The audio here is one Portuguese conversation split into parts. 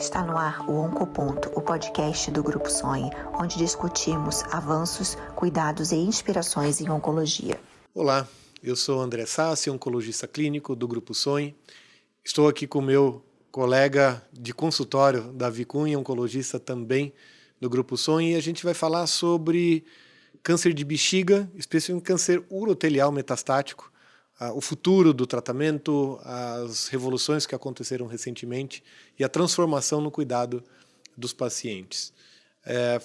Está no ar o Oncoponto, o podcast do Grupo Sonhe, onde discutimos avanços, cuidados e inspirações em oncologia. Olá, eu sou André Sassi, oncologista clínico do Grupo Sonhe. Estou aqui com o meu colega de consultório, Davi Cunha, oncologista também do Grupo Sonhe, e a gente vai falar sobre câncer de bexiga, especialmente câncer urotelial metastático, o futuro do tratamento, as revoluções que aconteceram recentemente e a transformação no cuidado dos pacientes.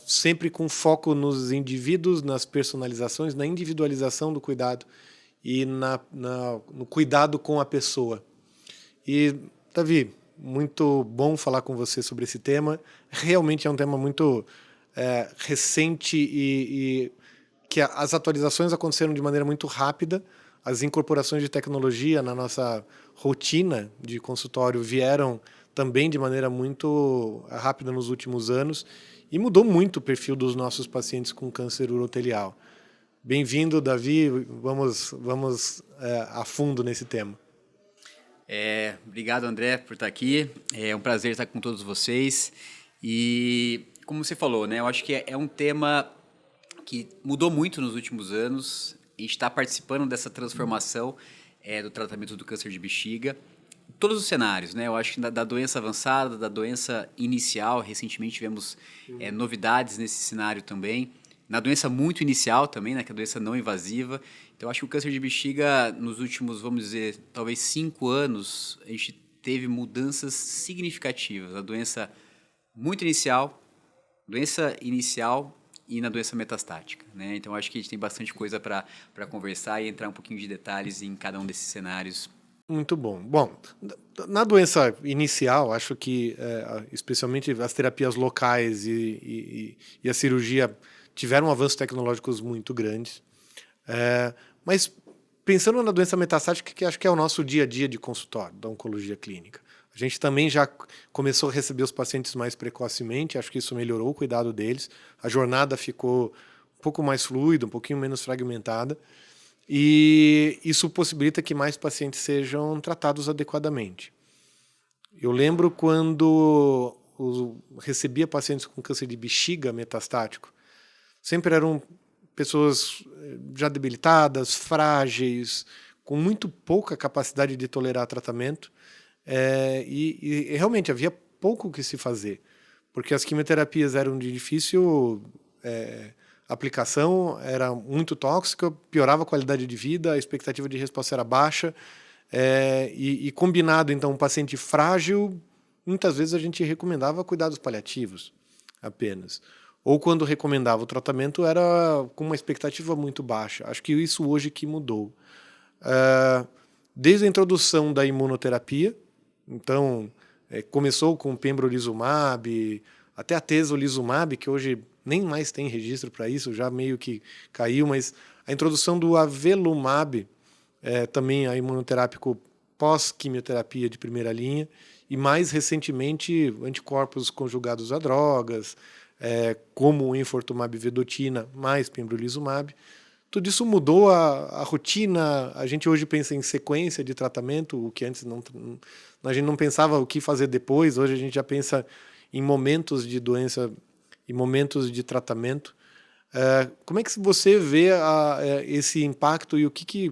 Sempre com foco nos indivíduos, nas personalizações, na individualização do cuidado e no cuidado com a pessoa. E, Davi, muito bom falar com você sobre esse tema. Realmente é um tema muito recente e que as atualizações aconteceram de maneira muito rápida. As incorporações de tecnologia na nossa rotina de consultório vieram também de maneira muito rápida nos últimos anos e mudou muito o perfil dos nossos pacientes com câncer urotelial. Bem-vindo, Davi. Vamos a fundo nesse tema. Obrigado, André, por estar aqui. É um prazer estar com todos vocês. E, como você falou, né, eu acho que é um tema que mudou muito nos últimos anos. A gente está participando dessa transformação do tratamento do câncer de bexiga. Todos os cenários, né? Eu acho que da doença avançada, da doença inicial, recentemente tivemos novidades nesse cenário também. Na doença muito inicial também, né? Que é a doença não invasiva. Então, eu acho que o câncer de bexiga, nos últimos, vamos dizer, talvez 5 anos, a gente teve mudanças significativas. A doença muito inicial, e na doença metastática, né? Então, acho que a gente tem bastante coisa para conversar e entrar um pouquinho de detalhes em cada um desses cenários. Muito bom. Bom, na doença inicial, acho que especialmente as terapias locais e a cirurgia tiveram avanços tecnológicos muito grandes. Mas pensando na doença metastática, que acho que é o nosso dia a dia de consultório, da oncologia clínica, a gente também já começou a receber os pacientes mais precocemente, acho que isso melhorou o cuidado deles, a jornada ficou um pouco mais fluida, um pouquinho menos fragmentada, e isso possibilita que mais pacientes sejam tratados adequadamente. Eu lembro quando eu recebia pacientes com câncer de bexiga metastático, sempre eram pessoas já debilitadas, frágeis, com muito pouca capacidade de tolerar tratamento, e realmente havia pouco o que se fazer, porque as quimioterapias eram de difícil aplicação, era muito tóxica, piorava a qualidade de vida, a expectativa de resposta era baixa, e combinado, então, um paciente frágil, muitas vezes a gente recomendava cuidados paliativos apenas. Ou quando recomendava o tratamento era com uma expectativa muito baixa. Acho que isso hoje que mudou. Desde a introdução da imunoterapia, então começou com o pembrolizumab, até a tesolizumab, que hoje nem mais tem registro para isso, já meio que caiu, mas a introdução do avelumab, também a imunoterápico pós-quimioterapia de primeira linha, e mais recentemente anticorpos conjugados a drogas, como o enfortumab vedotina mais pembrolizumab. Tudo isso mudou a rotina. A gente hoje pensa em sequência de tratamento, o que antes a gente não pensava o que fazer depois. Hoje a gente já pensa em momentos de doença e momentos de tratamento. Como é que você vê esse impacto e o que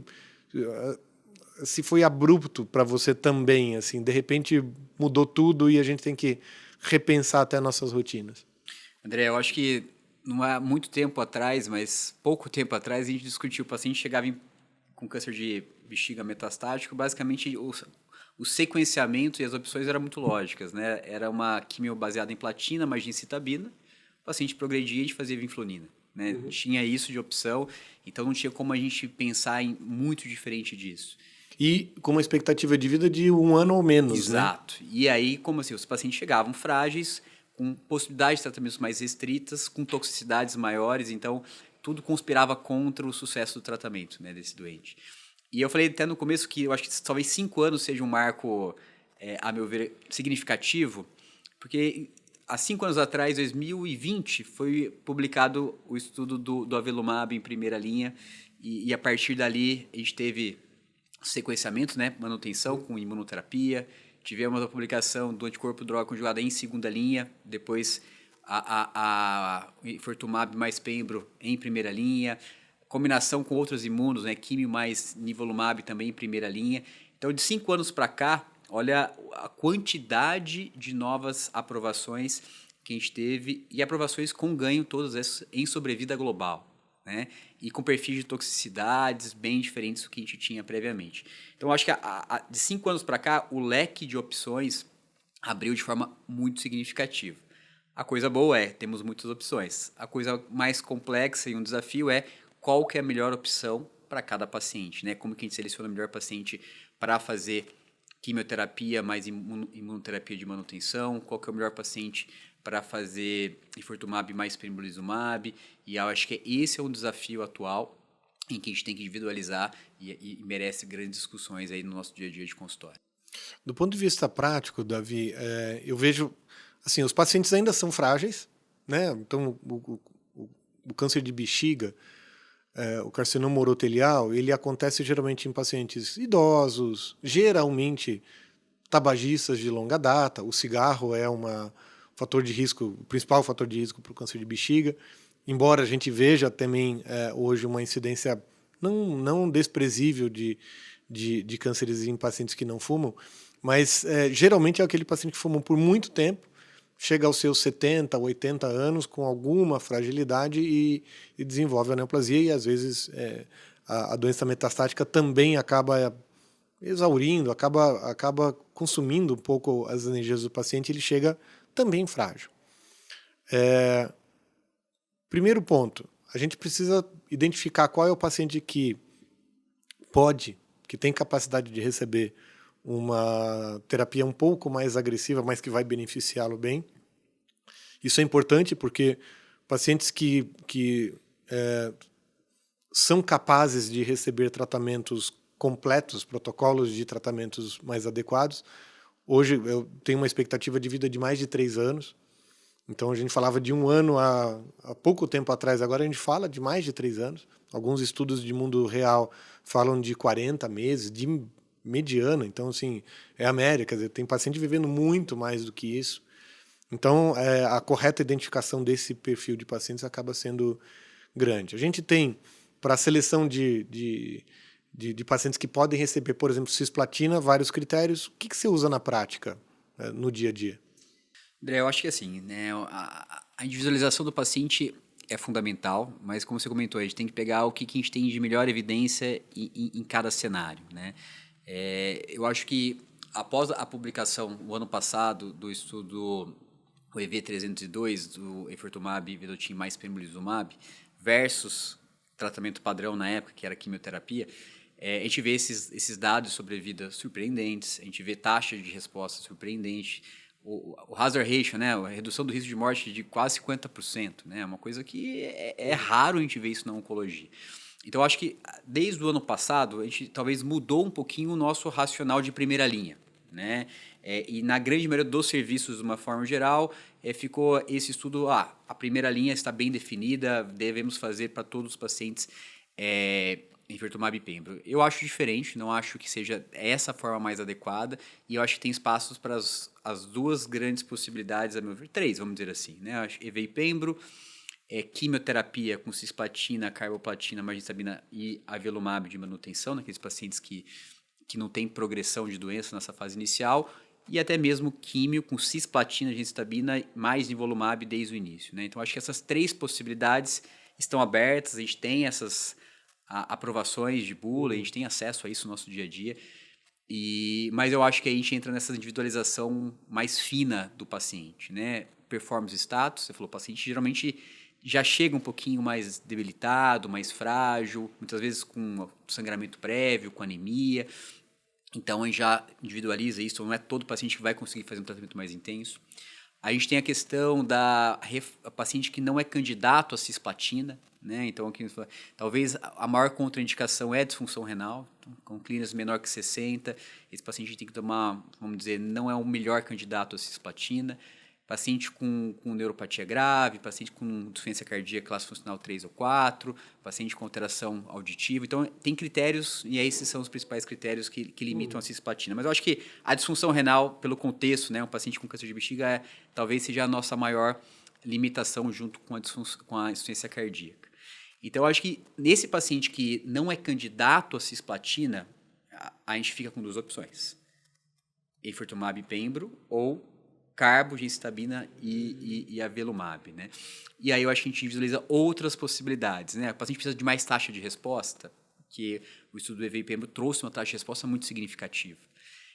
se foi abrupto para você também? Assim, de repente mudou tudo e a gente tem que repensar até nossas rotinas. André, eu acho que não há muito tempo atrás, mas pouco tempo atrás, a gente discutiu, o paciente chegava com câncer de bexiga metastático, basicamente o sequenciamento e as opções eram muito lógicas, né? Era uma quimio baseada em platina, mais gemcitabina, o paciente progredia e a gente fazia vinflonina, né? Uhum. Tinha isso de opção, então não tinha como a gente pensar em muito diferente disso. E com uma expectativa de vida de 1 ano ou menos, exato, né? E aí, como assim, os pacientes chegavam frágeis, com possibilidades de tratamentos mais restritas, com toxicidades maiores, então tudo conspirava contra o sucesso do tratamento, né, desse doente. E eu falei até no começo que eu acho que talvez 5 anos seja um marco, a meu ver, significativo, porque há 5 anos atrás, 2020, foi publicado o estudo do avelumab em primeira linha, e a partir dali a gente teve sequenciamento, né, manutenção com imunoterapia, tivemos a publicação do anticorpo droga conjugada em segunda linha, depois a Infortumab mais Pembro em primeira linha, combinação com outros imunos, né, quimio mais nivolumab também em primeira linha. Então, de 5 anos para cá, olha a quantidade de novas aprovações que a gente teve e aprovações com ganho todas essas em sobrevida global, né? E com perfis de toxicidades bem diferentes do que a gente tinha previamente. Então, acho que de 5 anos para cá, o leque de opções abriu de forma muito significativa. A coisa boa é, temos muitas opções. A coisa mais complexa e um desafio é qual que é a melhor opção para cada paciente, né? Como que a gente seleciona o melhor paciente para fazer quimioterapia mais imunoterapia de manutenção, qual que é o melhor paciente para fazer Infortumab mais pembrolizumab, e eu acho que esse é um desafio atual em que a gente tem que individualizar e merece grandes discussões aí no nosso dia a dia de consultório. Do ponto de vista prático, Davi, eu vejo, assim, os pacientes ainda são frágeis, né? Então, o câncer de bexiga, o carcinoma urotelial, ele acontece geralmente em pacientes idosos, geralmente tabagistas de longa data. O cigarro é fator de risco, o principal fator de risco para o câncer de bexiga, embora a gente veja também hoje uma incidência não desprezível de cânceres em pacientes que não fumam, mas geralmente é aquele paciente que fuma por muito tempo, chega aos seus 70, 80 anos com alguma fragilidade e desenvolve a neoplasia, e às vezes a doença metastática também acaba exaurindo, acaba consumindo um pouco as energias do paciente, ele chega também frágil. Primeiro ponto, a gente precisa identificar qual é o paciente que tem capacidade de receber uma terapia um pouco mais agressiva, mas que vai beneficiá-lo bem. Isso é importante porque pacientes que são capazes de receber tratamentos completos, protocolos de tratamentos mais adequados. Hoje eu tenho uma expectativa de vida de mais de 3 anos. Então a gente falava de 1 ano há pouco tempo atrás, agora a gente fala de mais de 3 anos. Alguns estudos de mundo real falam de 40 meses, de mediana. Então, assim, é a média, quer dizer, tem paciente vivendo muito mais do que isso. Então, a correta identificação desse perfil de pacientes acaba sendo grande. A gente tem, para a seleção de pacientes que podem receber, por exemplo, cisplatina, vários critérios. O que você usa na prática, no dia a dia? André, eu acho que assim, né, a individualização do paciente é fundamental, mas como você comentou, a gente tem que pegar o que a gente tem de melhor evidência em cada cenário, né? Eu acho que após a publicação, o ano passado, do estudo o EV302, do Infortumab vedotin mais pembrolizumab, versus tratamento padrão na época, que era quimioterapia, a gente vê esses dados de sobrevida surpreendentes, a gente vê taxa de resposta surpreendente, o hazard ratio, né, a redução do risco de morte de quase 50%, né, uma coisa que é raro a gente ver isso na oncologia. Então, eu acho que desde o ano passado, a gente talvez mudou um pouquinho o nosso racional de primeira linha, né? E na grande maioria dos serviços, de uma forma geral, ficou esse estudo, a primeira linha está bem definida, devemos fazer para todos os pacientes Infortumab e Pembro. Eu acho diferente, não acho que seja essa a forma mais adequada, e eu acho que tem espaços para as duas grandes possibilidades, a meu ver, 3, vamos dizer assim, né? Acho EV e Pembro, quimioterapia com cisplatina, carboplatina, margencabina e avelumab de manutenção, naqueles pacientes que não tem progressão de doença nessa fase inicial, e até mesmo químio com cisplatina, gemcitabina mais nivolumab desde o início, né? Então, acho que essas 3 possibilidades estão abertas, a gente tem essas aprovações de bula, a gente tem acesso a isso no nosso dia a dia, mas eu acho que a gente entra nessa individualização mais fina do paciente, né? Performance status, você falou, o paciente geralmente já chega um pouquinho mais debilitado, mais frágil, muitas vezes com sangramento prévio, com anemia. Então, a gente já individualiza isso, não é todo paciente que vai conseguir fazer um tratamento mais intenso. A gente tem a questão da paciente que não é candidato a cisplatina, né? Então, aqui, talvez a maior contraindicação é a disfunção renal, com clínicas menor que 60, esse paciente tem que tomar, vamos dizer, não é o melhor candidato a cisplatina. paciente com neuropatia grave, paciente com insuficiência cardíaca classe funcional 3 ou 4, paciente com alteração auditiva. Então, tem critérios, e esses são os principais critéririos que limitam a cisplatina. Mas eu acho que a disfunção renal, pelo contexto, né, um paciente com câncer de bexiga, talvez seja a nossa maior limitação junto com a insuficiência cardíaca. Então, eu acho que nesse paciente que não é candidato a cisplatina, a gente fica com 2 opções. Enfortumab e pembro ou carbo, gemcitabina e avelumab, né? E aí eu acho que a gente visualiza outras possibilidades, né? O paciente precisa de mais taxa de resposta, que o estudo do EV e pembro trouxe uma taxa de resposta muito significativa.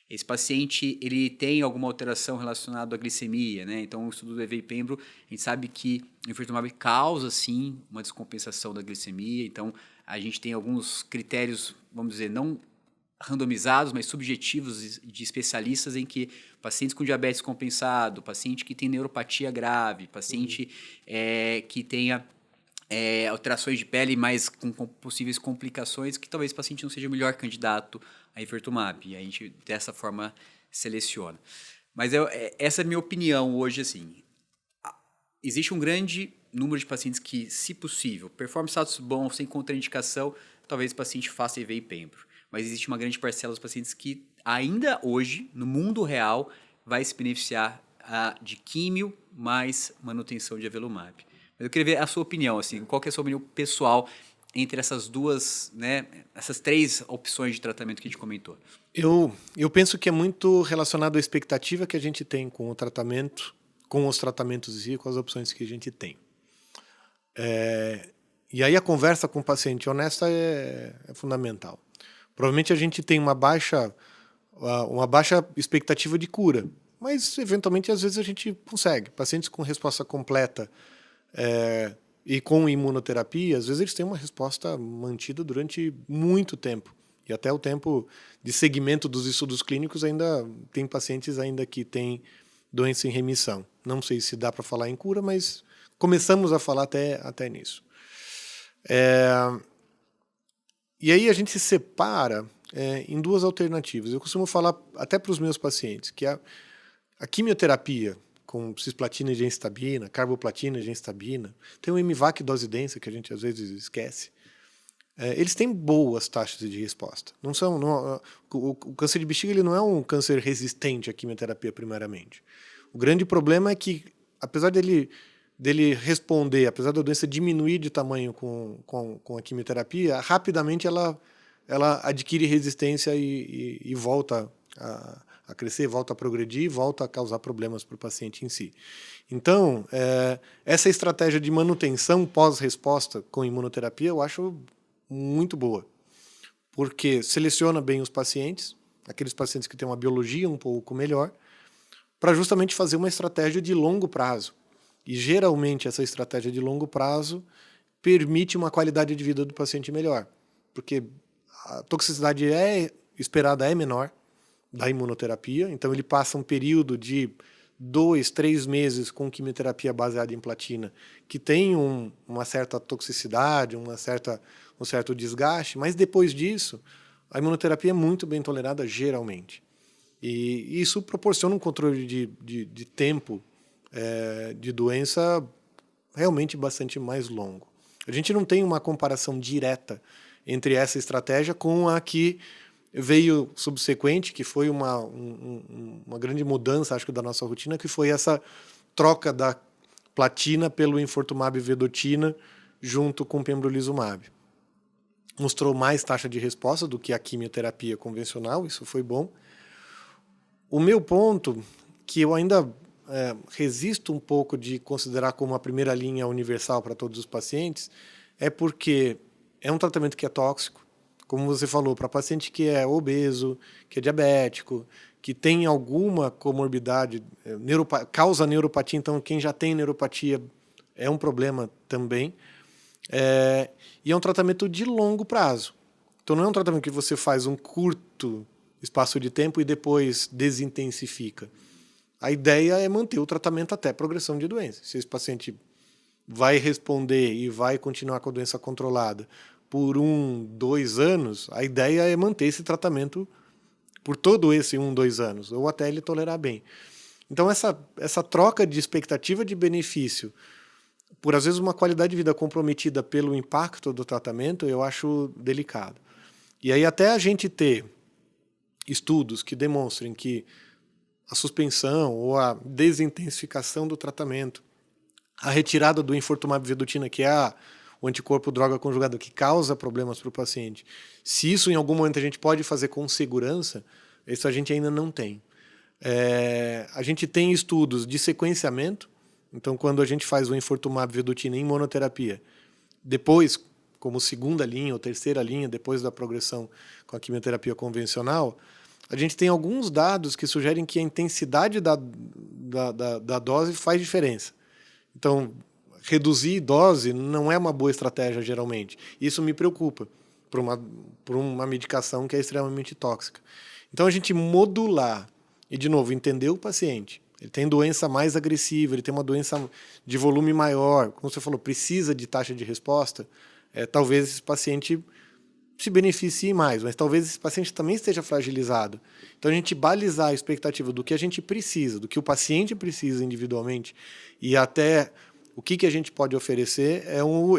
Esse paciente, ele tem alguma alteração relacionada à glicemia, né? Então, o estudo do EV e pembro, a gente sabe que o enfortumab causa, sim, uma descompensação da glicemia. Então, a gente tem alguns critérios, vamos dizer, não randomizados, mas subjetivos de especialistas em que pacientes com diabetes compensado, paciente que tem neuropatia grave, paciente que tenha alterações de pele, mas com possíveis complicações, que talvez o paciente não seja o melhor candidato a enfortumab. E a gente, dessa forma, seleciona. Mas essa é a minha opinião hoje, assim. Existe um grande número de pacientes que, se possível, performam status bom, sem contraindicação, talvez o paciente faça EV e pembro. Mas existe uma grande parcela dos pacientes que ainda hoje, no mundo real, vai se beneficiar de químio mais manutenção de avelumab. Mas eu queria ver a sua opinião, assim, qual que é a sua opinião pessoal entre essas duas, né, essas 3 opções de tratamento que a gente comentou? Eu penso que é muito relacionado à expectativa que a gente tem com o tratamento, com os tratamentos e com as opções que a gente tem. E aí a conversa com o paciente honesta é fundamental. Provavelmente a gente tem uma baixa expectativa de cura, mas eventualmente às vezes a gente consegue. Pacientes com resposta completa e com imunoterapia, às vezes eles têm uma resposta mantida durante muito tempo. E até o tempo de segmento dos estudos clínicos ainda tem pacientes ainda que têm doença em remissão. Não sei se dá para falar em cura, mas começamos a falar até nisso. E aí a gente se separa em 2 alternativas. Eu costumo falar até para os meus pacientes que a quimioterapia com cisplatina e gemcitabina, carboplatina e gemcitabina, tem o MVAC dose densa, que a gente às vezes esquece. Eles têm boas taxas de resposta. O câncer de bexiga ele não é um câncer resistente à quimioterapia primariamente. O grande problema é que, apesar dele responder, apesar da doença diminuir de tamanho com a quimioterapia, rapidamente ela adquire resistência e volta a crescer, volta a progredir, volta a causar problemas para o paciente em si. Então, essa estratégia de manutenção pós-resposta com imunoterapia eu acho muito boa, porque seleciona bem os pacientes, aqueles pacientes que têm uma biologia um pouco melhor, para justamente fazer uma estratégia de longo prazo. E geralmente essa estratégia de longo prazo permite uma qualidade de vida do paciente melhor, porque a toxicidade esperada é menor da imunoterapia, então ele passa um período de 2, 3 meses com quimioterapia baseada em platina, que tem uma certa toxicidade, um certo desgaste, mas depois disso, a imunoterapia é muito bem tolerada geralmente. E isso proporciona um controle de tempo de doença realmente bastante mais longo. A gente não tem uma comparação direta entre essa estratégia com a que veio subsequente, que foi uma grande mudança, acho que, da nossa rotina, que foi essa troca da platina pelo enfortumab vedotina junto com pembrolizumab. Mostrou mais taxa de resposta do que a quimioterapia convencional, isso foi bom. O meu ponto, que eu ainda resisto um pouco de considerar como a primeira linha universal para todos os pacientes, é porque é um tratamento que é tóxico, como você falou, para paciente que é obeso, que é diabético, que tem alguma comorbidade, causa neuropatia, então quem já tem neuropatia é um problema também. E é um tratamento de longo prazo. Então não é um tratamento que você faz um curto espaço de tempo e depois desintensifica. A ideia é manter o tratamento até progressão de doença. Se esse paciente vai responder e vai continuar com a doença controlada por 1, 2 anos, a ideia é manter esse tratamento por todo esse 1, 2 anos, ou até ele tolerar bem. Então, essa troca de expectativa de benefício, por às vezes uma qualidade de vida comprometida pelo impacto do tratamento, eu acho delicado. E aí até a gente ter estudos que demonstrem que a suspensão ou a desintensificação do tratamento, a retirada do enfortumab vedotina, que é o anticorpo droga conjugado que causa problemas para o paciente, se isso em algum momento a gente pode fazer com segurança, isso a gente ainda não tem. A gente tem estudos de sequenciamento, então quando a gente faz o enfortumab vedotina em monoterapia, depois, como segunda linha ou terceira linha, depois da progressão com a quimioterapia convencional, a gente tem alguns dados que sugerem que a intensidade da dose faz diferença. Então, reduzir dose não é uma boa estratégia, geralmente. Isso me preocupa, por uma medicação que é extremamente tóxica. Então, a gente modular e, de novo, entender o paciente. Ele tem doença mais agressiva, ele tem uma doença de volume maior, como você falou, precisa de taxa de resposta, talvez esse paciente se beneficie mais, mas talvez esse paciente também esteja fragilizado. Então, a gente balizar a expectativa do que a gente precisa, do que o paciente precisa individualmente e até o que a gente pode oferecer,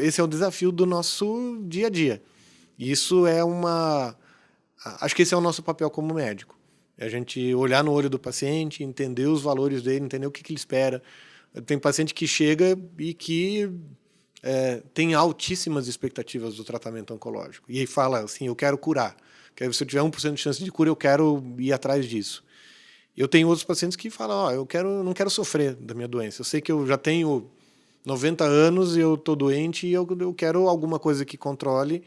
esse é o desafio do nosso dia a dia. E isso acho que esse é o nosso papel como médico. É a gente olhar no olho do paciente, entender os valores dele, entender o que ele espera. Tem paciente que chega e que tem altíssimas expectativas do tratamento oncológico. E aí fala assim, eu quero curar. Se eu tiver 1% de chance de cura, eu quero ir atrás disso. Eu tenho outros pacientes que falam, eu não quero sofrer da minha doença. Eu sei que eu já tenho 90 anos e eu estou doente e eu quero alguma coisa que controle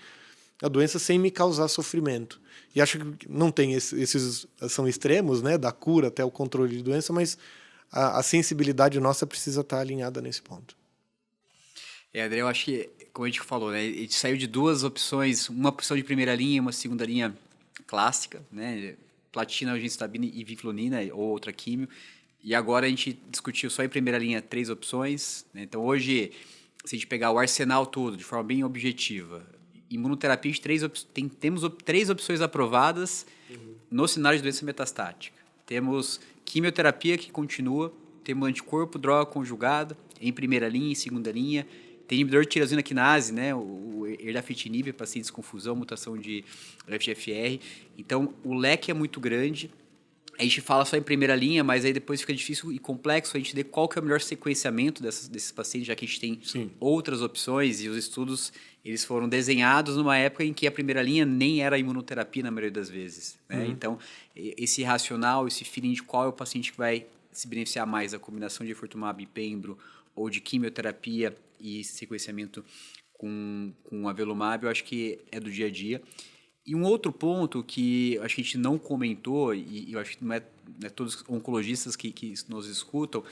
a doença sem me causar sofrimento. E acho que não tem esses são extremos, né, da cura até o controle de doença, mas a sensibilidade nossa precisa estar alinhada nesse ponto. André, eu acho que, como a gente falou, né, a gente saiu de duas opções, uma opção de primeira linha e uma segunda linha clássica, né, platina, gemcitabina e vinflunina, ou outra químio, e agora a gente discutiu só em primeira linha 3 opções, né, então hoje, se a gente pegar o arsenal todo de forma bem objetiva, imunoterapia, temos 3 opções aprovadas no cenário de doença metastática. Temos quimioterapia que continua, temos anticorpo, droga conjugada, em primeira linha, em segunda linha, tem inibidor de tirosina quinase, né, o erdafitinib, pacientes com fusão, mutação de FGFR. Então, o leque é muito grande. A gente fala só em primeira linha, mas aí depois fica difícil e complexo a gente ver qual que é o melhor sequenciamento desses pacientes, já que a gente tem outras opções e os estudos eles foram desenhados numa época em que a primeira linha nem era imunoterapia na maioria das vezes. Né? Então, esse racional, esse feeling de qual é o paciente que vai se beneficiar mais da combinação de enfortumab e pembro ou de quimioterapia e sequenciamento com avelumab, eu acho que é do dia a dia. E um outro ponto que acho que a gente não comentou, e eu acho que não é todos os oncologistas que nos escutam,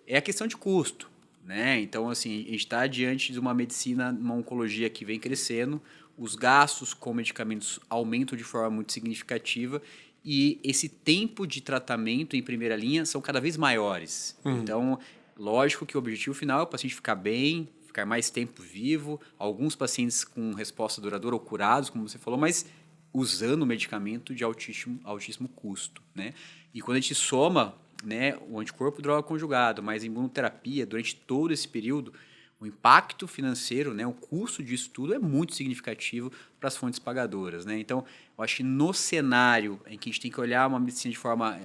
é a questão de custo. Né? Então, assim, a gente está diante de uma medicina, uma oncologia que vem crescendo, os gastos com medicamentos aumentam de forma muito significativa e esse tempo de tratamento em primeira linha são cada vez maiores. Então, lógico que o objetivo final é o paciente ficar bem, ficar mais tempo vivo, alguns pacientes com resposta duradoura ou curados, como você falou, mas usando medicamento de altíssimo custo. Né? E quando a gente soma, né, o anticorpo droga conjugado, mais imunoterapia durante todo esse período, o impacto financeiro, né, o custo disso tudo é muito significativo para as fontes pagadoras. Né? Então, eu acho que no cenário em que a gente tem que olhar uma medicina de forma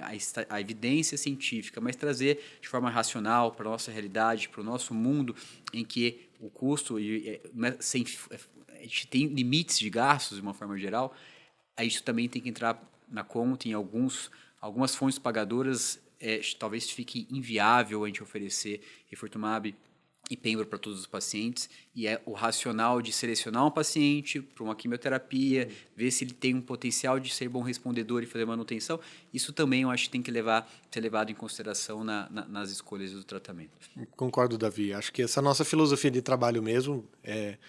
a evidência científica, mas trazer de forma racional para a nossa realidade, para o nosso mundo, em que o custo, a gente tem limites de gastos de uma forma geral, a gente também tem que entrar na conta em algumas fontes pagadoras. Talvez fique inviável a gente oferecer enfortumab e pembro para todos os pacientes, e é o racional de selecionar um paciente para uma quimioterapia, ver se ele tem um potencial de ser bom respondedor e fazer manutenção, isso também eu acho que tem que ser levado em consideração nas escolhas do tratamento. Concordo, Davi. Acho que essa nossa filosofia de trabalho mesmo é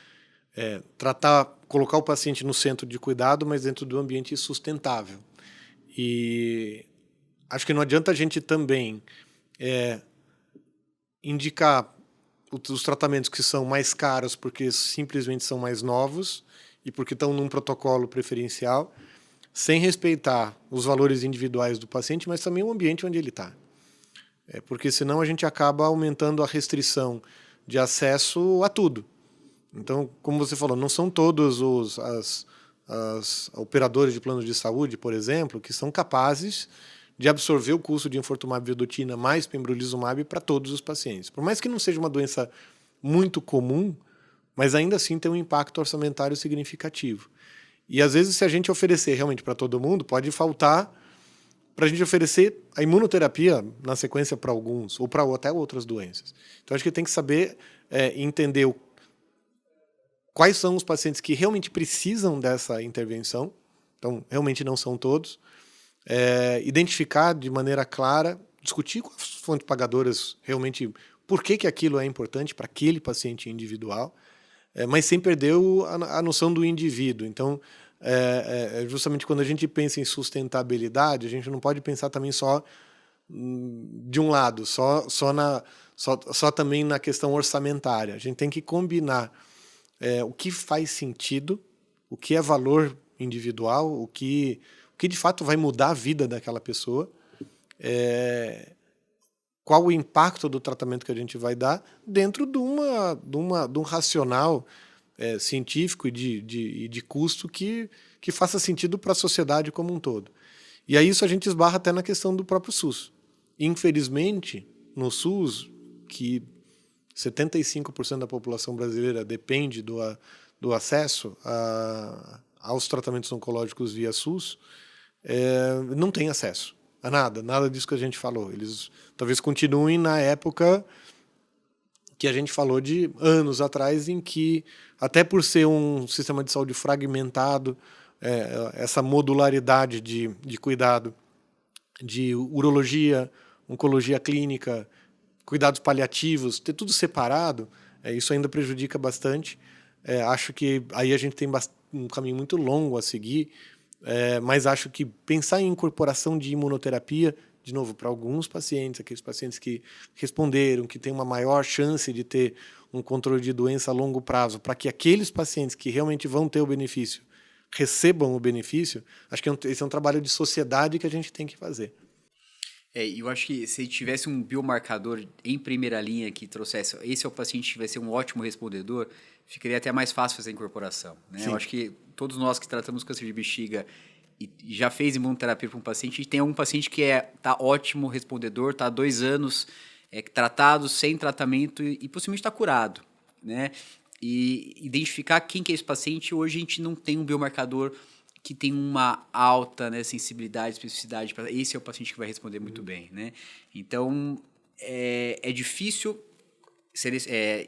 colocar o paciente no centro de cuidado, mas dentro do ambiente sustentável. E acho que não adianta a gente também indicar os tratamentos que são mais caros porque simplesmente são mais novos e porque estão num protocolo preferencial, sem respeitar os valores individuais do paciente, mas também o ambiente onde ele está. porque senão a gente acaba aumentando a restrição de acesso a tudo. Então, como você falou, não são todos as operadores de planos de saúde, por exemplo, que são capazes de absorver o custo de enfortumab vedotina mais pembrolizumab para todos os pacientes. Por mais que não seja uma doença muito comum, mas ainda assim tem um impacto orçamentário significativo. E às vezes, se a gente oferecer realmente para todo mundo, pode faltar para a gente oferecer a imunoterapia na sequência para alguns, ou para até outras doenças. Então, acho que tem que saber entender quais são os pacientes que realmente precisam dessa intervenção. Então, realmente não são todos. Identificar de maneira clara, discutir com as fontes pagadoras realmente por que aquilo é importante para aquele paciente individual, mas sem perder a noção do indivíduo. Então, justamente quando a gente pensa em sustentabilidade, a gente não pode pensar também só de um lado, só também na questão orçamentária. A gente tem que combinar o que faz sentido, o que é valor individual, o que de fato vai mudar a vida daquela pessoa, qual o impacto do tratamento que a gente vai dar dentro de um racional científico e de custo que faça sentido para a sociedade como um todo. E aí isso a gente esbarra até na questão do próprio SUS. Infelizmente, no SUS, que 75% da população brasileira depende do acesso aos tratamentos oncológicos via SUS, não tem acesso a nada disso que a gente falou. Eles talvez continuem na época que a gente falou de anos atrás, em que, até por ser um sistema de saúde fragmentado, essa modularidade de cuidado de urologia, oncologia clínica, cuidados paliativos, ter tudo separado, isso ainda prejudica bastante. Acho que aí a gente tem um caminho muito longo a seguir, mas acho que pensar em incorporação de imunoterapia, de novo, para alguns pacientes, aqueles pacientes que responderam, que têm uma maior chance de ter um controle de doença a longo prazo, para que aqueles pacientes que realmente vão ter o benefício recebam o benefício, acho que esse é um trabalho de sociedade que a gente tem que fazer. Eu acho que se tivesse um biomarcador em primeira linha que trouxesse, esse é o paciente que vai ser um ótimo respondedor, ficaria até mais fácil fazer a incorporação, né? Eu acho que todos nós que tratamos câncer de bexiga e já fez imunoterapia para um paciente, tem algum paciente que está ótimo respondedor, está há 2 anos tratado, sem tratamento e possivelmente está curado, né? E identificar quem que é esse paciente, hoje a gente não tem um biomarcador que tem uma alta, né, sensibilidade, especificidade, para esse é o paciente que vai responder muito bem, né? Então, é difícil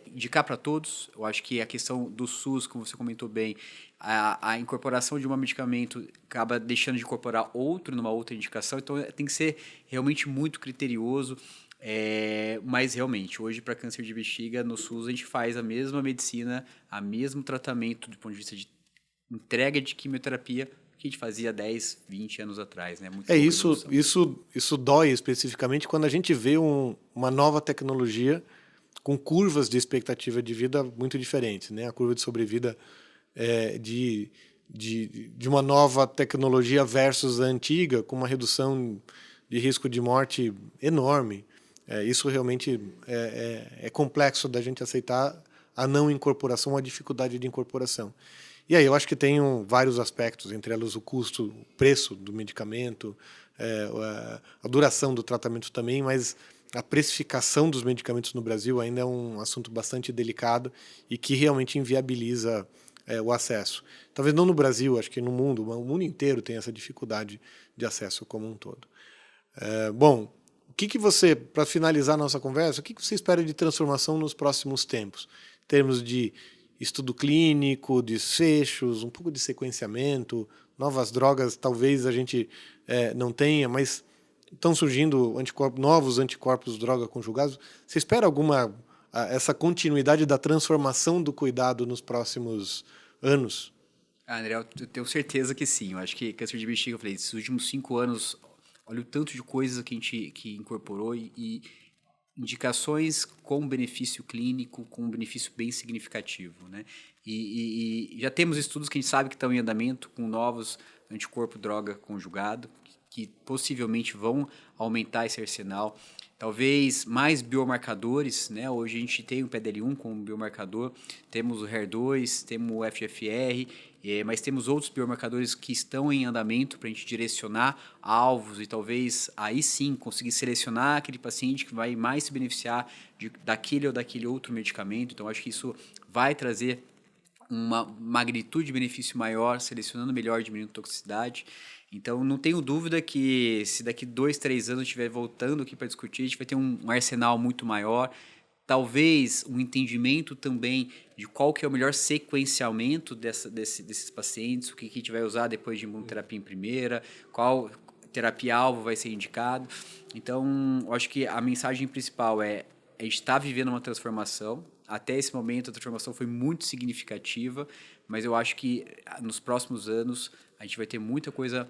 indicar para todos. Eu acho que a questão do SUS, como você comentou bem, a incorporação de um medicamento acaba deixando de incorporar outro numa outra indicação, então tem que ser realmente muito criterioso. Mas realmente, hoje para câncer de bexiga, no SUS a gente faz a mesma medicina, o mesmo tratamento do ponto de vista de entrega de quimioterapia que a gente fazia 10, 20 anos atrás, né? Isso dói especificamente quando a gente vê uma nova tecnologia com curvas de expectativa de vida muito diferentes, né? A curva de sobrevida de uma nova tecnologia versus a antiga, com uma redução de risco de morte enorme. Isso realmente é complexo da gente aceitar a não incorporação, a dificuldade de incorporação. E aí eu acho que tem vários aspectos, entre elas o custo, o preço do medicamento, a duração do tratamento também, mas a precificação dos medicamentos no Brasil ainda é um assunto bastante delicado e que realmente inviabiliza o acesso. Talvez não no Brasil, acho que no mundo, o mundo inteiro tem essa dificuldade de acesso como um todo. Bom, o que você, para finalizar a nossa conversa, o que você espera de transformação nos próximos tempos? Em termos de estudo clínico, desfechos, um pouco de sequenciamento, novas drogas talvez a gente não tenha, mas estão surgindo novos anticorpos droga conjugados. Você espera essa continuidade da transformação do cuidado nos próximos anos? André, eu tenho certeza que sim. Eu acho que câncer de bexiga, eu falei, esses últimos 5 anos, olha o tanto de coisas que a gente incorporou e indicações com benefício clínico, com um benefício bem significativo, né? E já temos estudos que a gente sabe que estão em andamento com novos anticorpo droga conjugado, que possivelmente vão aumentar esse arsenal. talvez mais biomarcadores, né? Hoje a gente tem o PDL1 como biomarcador, temos o HER2, temos o FGFR, mas temos outros biomarcadores que estão em andamento para a gente direcionar alvos e talvez aí sim conseguir selecionar aquele paciente que vai mais se beneficiar daquele ou daquele outro medicamento. Então, acho que isso vai trazer uma magnitude de benefício maior, selecionando melhor, diminuindo toxicidade. Então, não tenho dúvida que se daqui 2, 3 anos estiver voltando aqui para discutir, a gente vai ter um arsenal muito maior, talvez um entendimento também de qual que é o melhor sequenciamento desses pacientes, o que a gente vai usar depois de imunoterapia em primeira, qual terapia-alvo vai ser indicado. Então, eu acho que a mensagem principal é a gente está vivendo uma transformação. Até esse momento, a transformação foi muito significativa, mas eu acho que nos próximos anos a gente vai ter muita coisa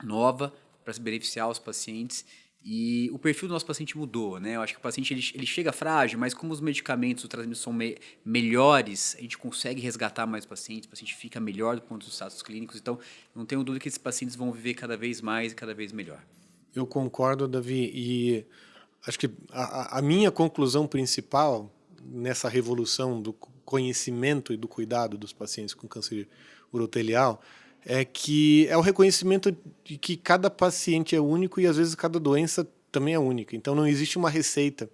nova para se beneficiar os pacientes. E o perfil do nosso paciente mudou, né? Eu acho que o paciente ele chega frágil, mas como os medicamentos, os tratamentos são melhores, a gente consegue resgatar mais o paciente fica melhor do ponto dos status clínicos. Então, não tenho dúvida que esses pacientes vão viver cada vez mais e cada vez melhor. Eu concordo, Davi, e acho que a minha conclusão principal nessa revolução do conhecimento e do cuidado dos pacientes com câncer urotelial é que é o reconhecimento de que cada paciente é único e às vezes cada doença também é única. Então não existe uma receita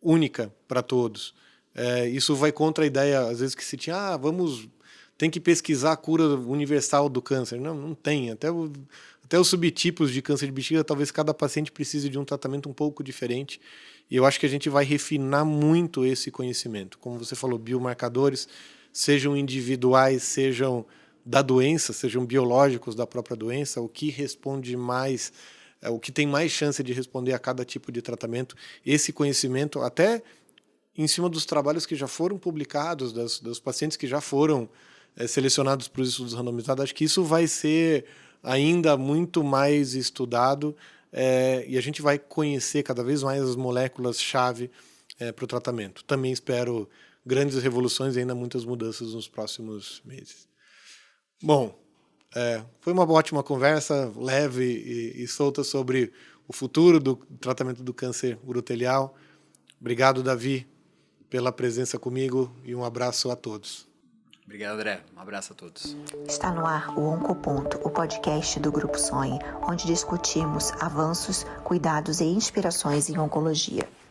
única para todos. Isso vai contra a ideia, às vezes, que se tinha, tem que pesquisar a cura universal do câncer. Não tem. Até os subtipos de câncer de bexiga, talvez cada paciente precise de um tratamento um pouco diferente. E eu acho que a gente vai refinar muito esse conhecimento. Como você falou, biomarcadores, sejam individuais, sejam da doença, sejam biológicos da própria doença, o que responde mais, o que tem mais chance de responder a cada tipo de tratamento. Esse conhecimento, até em cima dos trabalhos que já foram publicados, dos pacientes que já foram selecionados para os estudos randomizados, acho que isso vai ser ainda muito mais estudado e a gente vai conhecer cada vez mais as moléculas-chave para o tratamento. Também espero grandes revoluções e ainda muitas mudanças nos próximos meses. Bom, foi uma ótima conversa, leve e solta sobre o futuro do tratamento do câncer urotelial. Obrigado, Davi, pela presença comigo e um abraço a todos. Obrigado, André. Um abraço a todos. Está no ar o Oncoponto, o podcast do Grupo Sonhe, onde discutimos avanços, cuidados e inspirações em oncologia.